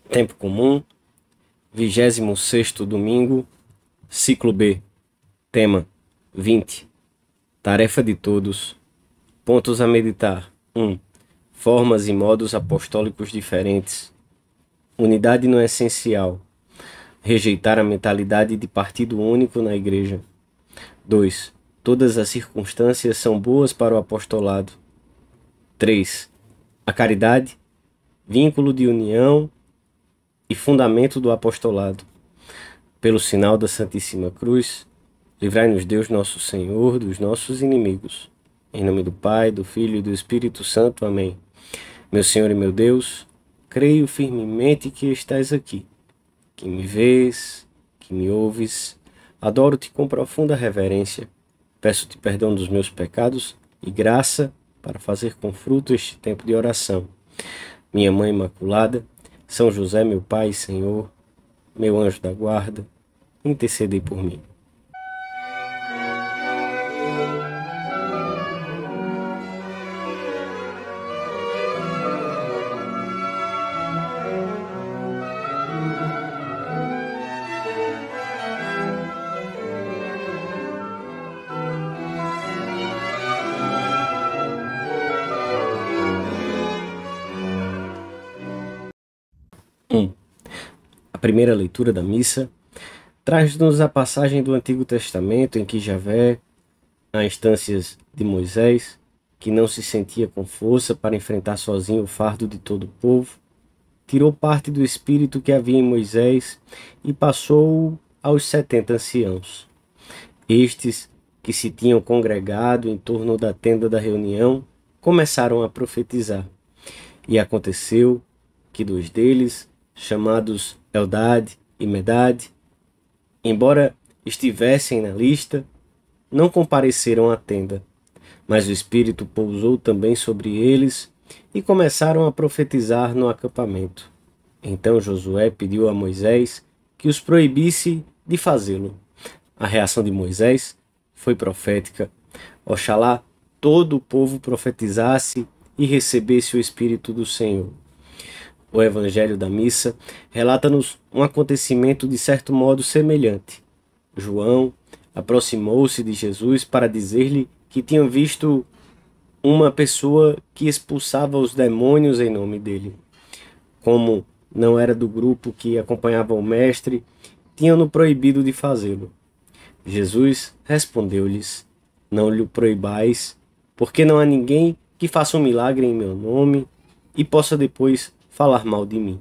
Tempo comum, 26º domingo, ciclo B, tema 20, tarefa de todos, pontos a meditar. 1. Formas e modos apostólicos diferentes. Unidade no essencial. Rejeitar a mentalidade de partido único na igreja. 2. Todas as circunstâncias são boas para o apostolado. 3. A caridade, vínculo de união e fundamento do apostolado. Pelo sinal da Santíssima Cruz, livrai-nos Deus nosso Senhor dos nossos inimigos. Em nome do Pai, do Filho e do Espírito Santo. Amém. Meu Senhor e meu Deus, creio firmemente que estás aqui, que me vês, que me ouves. Adoro-te com profunda reverência. Peço-te perdão dos meus pecados e graça para fazer com fruto este tempo de oração. Minha Mãe Imaculada, São José, meu Pai e Senhor, meu anjo da guarda, intercedei por mim. A primeira leitura da missa traz-nos a passagem do Antigo Testamento em que Javé, a instâncias de Moisés, que não se sentia com força para enfrentar sozinho o fardo de todo o povo, tirou parte do espírito que havia em Moisés e passou aos 70 anciãos. Estes, que se tinham congregado em torno da tenda da reunião, começaram a profetizar. E aconteceu que 2 deles, chamados Eldad e Medad, embora estivessem na lista, não compareceram à tenda, mas o Espírito pousou também sobre eles e começaram a profetizar no acampamento. Então Josué pediu a Moisés que os proibisse de fazê-lo. A reação de Moisés foi profética. Oxalá todo o povo profetizasse e recebesse o Espírito do Senhor. O Evangelho da Missa relata-nos um acontecimento de certo modo semelhante. João aproximou-se de Jesus para dizer-lhe que tinha visto uma pessoa que expulsava os demônios em nome dele. Como não era do grupo que acompanhava o Mestre, tinham-no proibido de fazê-lo. Jesus respondeu-lhes: Não lhe proibais, porque não há ninguém que faça um milagre em meu nome e possa depois falar mal de mim.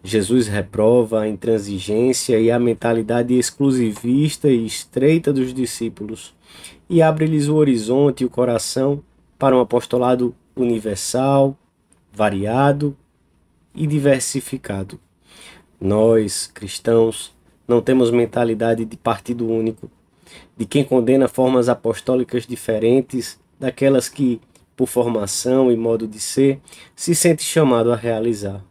Jesus reprova a intransigência e a mentalidade exclusivista e estreita dos discípulos e abre-lhes o horizonte e o coração para um apostolado universal, variado e diversificado. Nós, cristãos, não temos mentalidade de partido único, de quem condena formas apostólicas diferentes daquelas que, por formação e modo de ser, se sente chamado a realizar.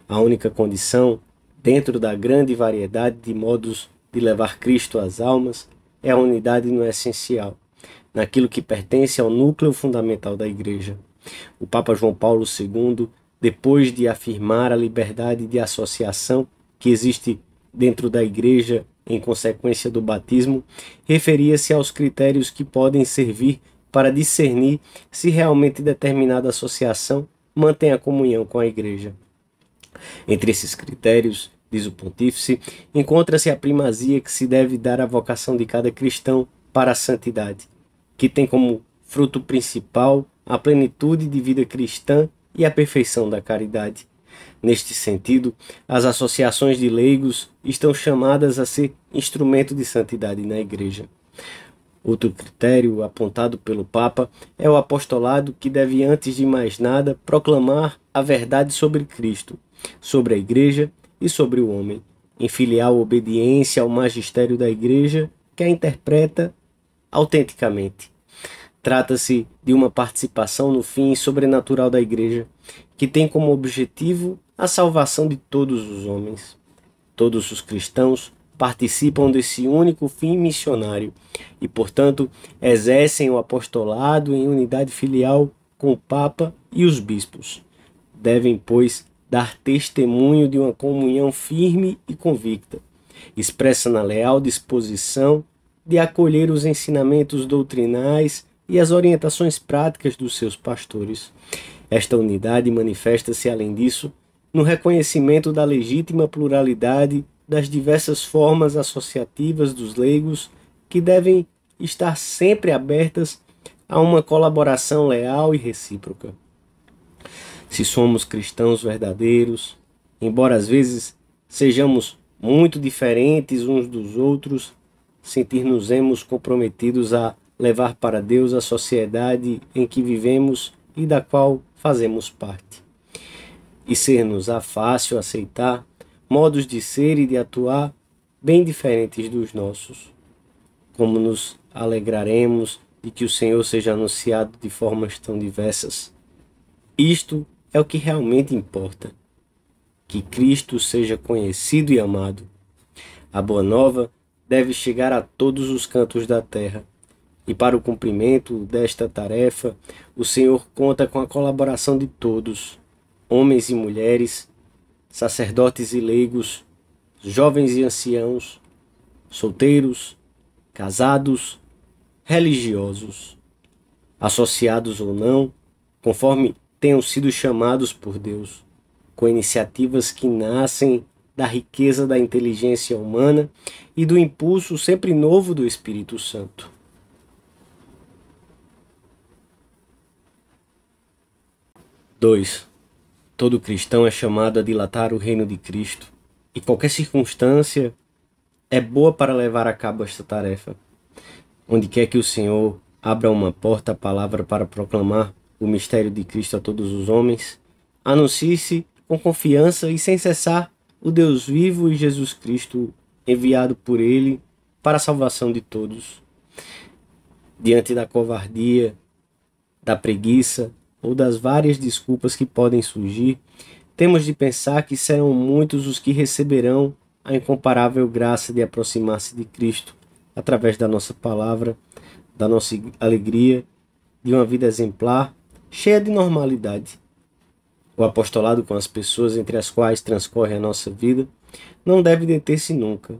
A única condição, dentro da grande variedade de modos de levar Cristo às almas, é a unidade no essencial, naquilo que pertence ao núcleo fundamental da Igreja. O Papa João Paulo II, depois de afirmar a liberdade de associação que existe dentro da Igreja em consequência do batismo, referia-se aos critérios que podem servir para discernir se realmente determinada associação mantém a comunhão com a Igreja. Entre esses critérios, diz o Pontífice, encontra-se a primazia que se deve dar à vocação de cada cristão para a santidade, que tem como fruto principal a plenitude de vida cristã e a perfeição da caridade. Neste sentido, as associações de leigos estão chamadas a ser instrumento de santidade na Igreja. Outro critério apontado pelo Papa é o apostolado que deve, antes de mais nada, proclamar a verdade sobre Cristo, sobre a Igreja e sobre o homem, em filial obediência ao magistério da Igreja, que a interpreta autenticamente. Trata-se de uma participação no fim sobrenatural da Igreja, que tem como objetivo a salvação de todos os homens. Todos os cristãos participam desse único fim missionário e, portanto, exercem o apostolado em unidade filial com o Papa e os bispos. Devem, pois, dar testemunho de uma comunhão firme e convicta, expressa na leal disposição de acolher os ensinamentos doutrinais e as orientações práticas dos seus pastores. Esta unidade manifesta-se, além disso, no reconhecimento da legítima pluralidade das diversas formas associativas dos leigos, que devem estar sempre abertas a uma colaboração leal e recíproca. Se somos cristãos verdadeiros, embora às vezes sejamos muito diferentes uns dos outros, sentir-nos-emos comprometidos a levar para Deus a sociedade em que vivemos e da qual fazemos parte. E ser-nos-á fácil aceitar modos de ser e de atuar bem diferentes dos nossos. Como nos alegraremos de que o Senhor seja anunciado de formas tão diversas. Isto é o que realmente importa, que Cristo seja conhecido e amado. A Boa Nova deve chegar a todos os cantos da terra, e para o cumprimento desta tarefa, o Senhor conta com a colaboração de todos, homens e mulheres, sacerdotes e leigos, jovens e anciãos, solteiros, casados, religiosos, associados ou não, conforme tenham sido chamados por Deus, com iniciativas que nascem da riqueza da inteligência humana e do impulso sempre novo do Espírito Santo. Todo cristão é chamado a dilatar o reino de Cristo, e qualquer circunstância é boa para levar a cabo esta tarefa. Onde quer que o Senhor abra uma porta à palavra para proclamar o mistério de Cristo a todos os homens, anuncie-se com confiança e sem cessar o Deus vivo e Jesus Cristo enviado por Ele para a salvação de todos. Diante da covardia, da preguiça ou das várias desculpas que podem surgir, temos de pensar que serão muitos os que receberão a incomparável graça de aproximar-se de Cristo através da nossa palavra, da nossa alegria, de uma vida exemplar, cheia de normalidade. O apostolado com as pessoas entre as quais transcorre a nossa vida não deve deter-se nunca.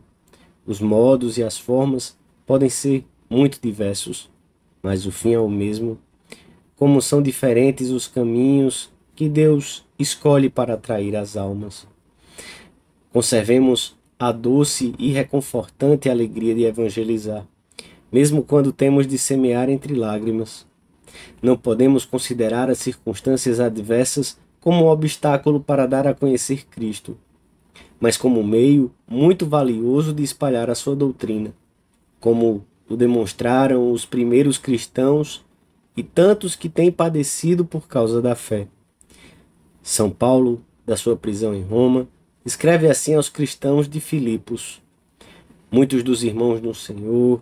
Os modos e as formas podem ser muito diversos, mas o fim é o mesmo. Como são diferentes os caminhos que Deus escolhe para atrair as almas. Conservemos a doce e reconfortante alegria de evangelizar, mesmo quando temos de semear entre lágrimas. Não podemos considerar as circunstâncias adversas como um obstáculo para dar a conhecer Cristo, mas como um meio muito valioso de espalhar a sua doutrina, como o demonstraram os primeiros cristãos e tantos que têm padecido por causa da fé. São Paulo, da sua prisão em Roma, escreve assim aos cristãos de Filipos: muitos dos irmãos no Senhor,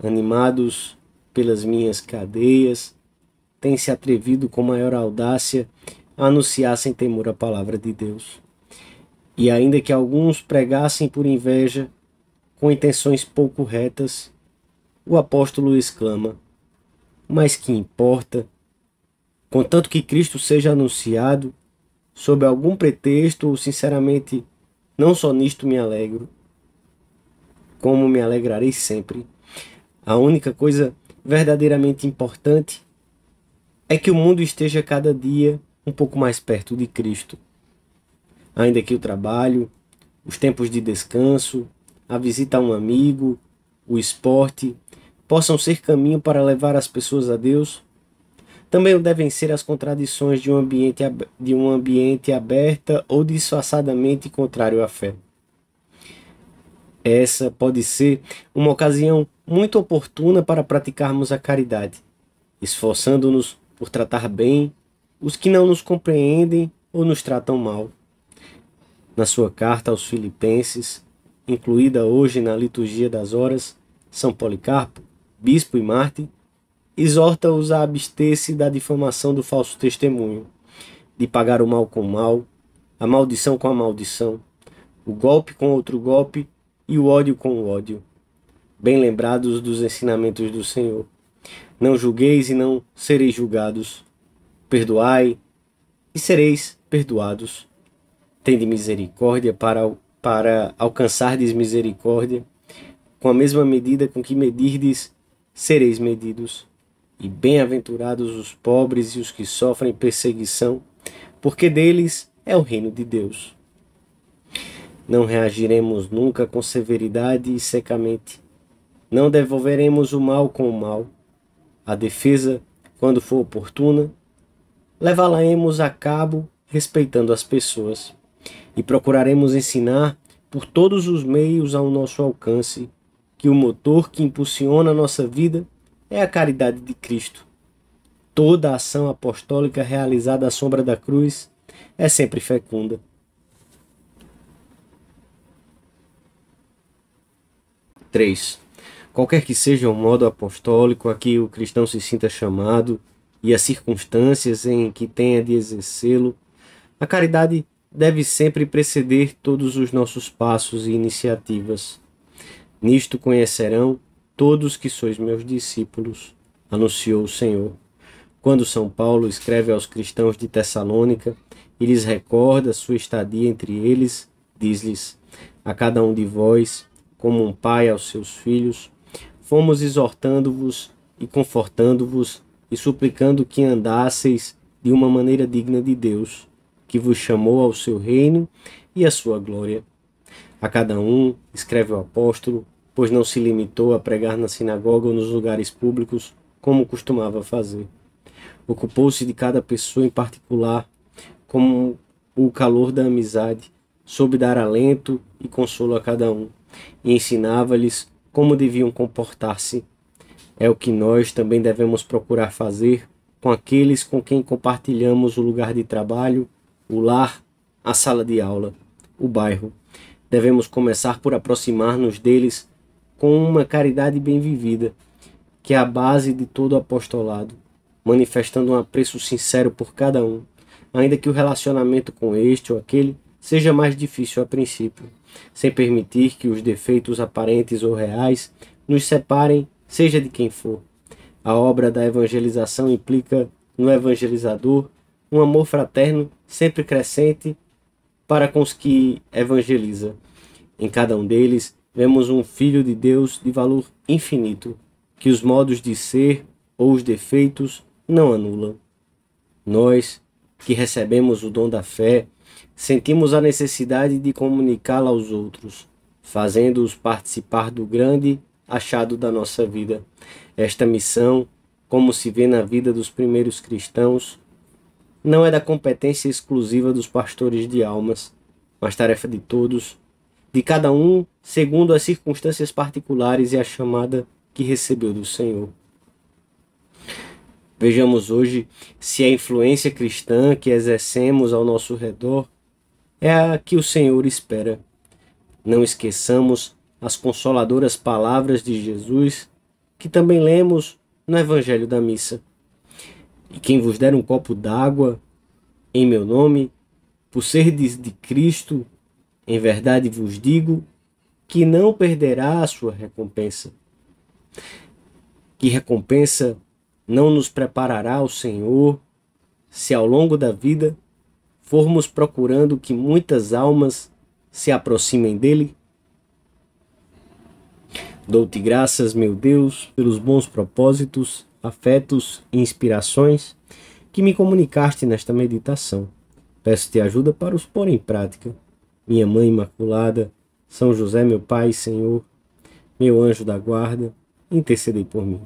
animados pelas minhas cadeias, têm se atrevido com maior audácia a anunciar sem temor a palavra de Deus. E ainda que alguns pregassem por inveja, com intenções pouco retas, o apóstolo exclama: mas que importa, contanto que Cristo seja anunciado, sob algum pretexto ou sinceramente, não só nisto me alegro, como me alegrarei sempre. A única coisa verdadeiramente importante é que o mundo esteja cada dia um pouco mais perto de Cristo. Ainda que o trabalho, os tempos de descanso, a visita a um amigo, o esporte, possam ser caminho para levar as pessoas a Deus, também o devem ser as contradições de um ambiente aberta ou disfarçadamente contrário à fé. Essa pode ser uma ocasião muito oportuna para praticarmos a caridade, esforçando-nos por tratar bem os que não nos compreendem ou nos tratam mal. Na sua carta aos Filipenses, incluída hoje na liturgia das horas, São Policarpo, bispo e mártir, exorta-os a abster-se da difamação do falso testemunho, de pagar o mal com o mal, a maldição com a maldição, o golpe com outro golpe e o ódio com o ódio. Bem lembrados dos ensinamentos do Senhor. Não julgueis e não sereis julgados. Perdoai e sereis perdoados. Tende misericórdia para alcançardes misericórdia. Com a mesma medida com que medirdes, sereis medidos. E bem-aventurados os pobres e os que sofrem perseguição, porque deles é o reino de Deus. Não reagiremos nunca com severidade e secamente. Não devolveremos o mal com o mal. A defesa, quando for oportuna, levá-la-emos a cabo respeitando as pessoas. E procuraremos ensinar por todos os meios ao nosso alcance que o motor que impulsiona a nossa vida é a caridade de Cristo. Toda a ação apostólica realizada à sombra da cruz é sempre fecunda. 3. Qualquer que seja o modo apostólico a que o cristão se sinta chamado e as circunstâncias em que tenha de exercê-lo, a caridade deve sempre preceder todos os nossos passos e iniciativas. Nisto conhecerão todos que sois meus discípulos, anunciou o Senhor. Quando São Paulo escreve aos cristãos de Tessalônica e lhes recorda sua estadia entre eles, diz-lhes: a cada um de vós, como um pai aos seus filhos, fomos exortando-vos e confortando-vos e suplicando que andasseis de uma maneira digna de Deus, que vos chamou ao seu reino e à sua glória. A cada um, escreve o apóstolo, pois não se limitou a pregar na sinagoga ou nos lugares públicos, como costumava fazer. Ocupou-se de cada pessoa em particular, como o calor da amizade, soube dar alento e consolo a cada um, e ensinava-lhes como deviam comportar-se. É o que nós também devemos procurar fazer com aqueles com quem compartilhamos o lugar de trabalho, o lar, a sala de aula, o bairro. Devemos começar por aproximar-nos deles com uma caridade bem vivida, que é a base de todo o apostolado, manifestando um apreço sincero por cada um, ainda que o relacionamento com este ou aquele seja mais difícil a princípio, sem permitir que os defeitos aparentes ou reais nos separem, seja de quem for. A obra da evangelização implica no evangelizador um amor fraterno sempre crescente para com os que evangeliza. Em cada um deles vemos um Filho de Deus de valor infinito, que os modos de ser ou os defeitos não anulam. Nós, que recebemos o dom da fé, sentimos a necessidade de comunicá-la aos outros, fazendo-os participar do grande achado da nossa vida. Esta missão, como se vê na vida dos primeiros cristãos, não é da competência exclusiva dos pastores de almas, mas tarefa de todos, de cada um segundo as circunstâncias particulares e a chamada que recebeu do Senhor. Vejamos hoje se a influência cristã que exercemos ao nosso redor é a que o Senhor espera. Não esqueçamos as consoladoras palavras de Jesus, que também lemos no Evangelho da Missa. E quem vos der um copo d'água em meu nome, por serdes de Cristo, em verdade vos digo que não perderá a sua recompensa. Que recompensa não nos preparará o Senhor se ao longo da vida formos procurando que muitas almas se aproximem dele? Dou-te graças, meu Deus, pelos bons propósitos, afetos e inspirações que me comunicaste nesta meditação. Peço-te ajuda para os pôr em prática. Minha Mãe Imaculada, São José, meu Pai e Senhor, meu anjo da guarda, intercedei por mim.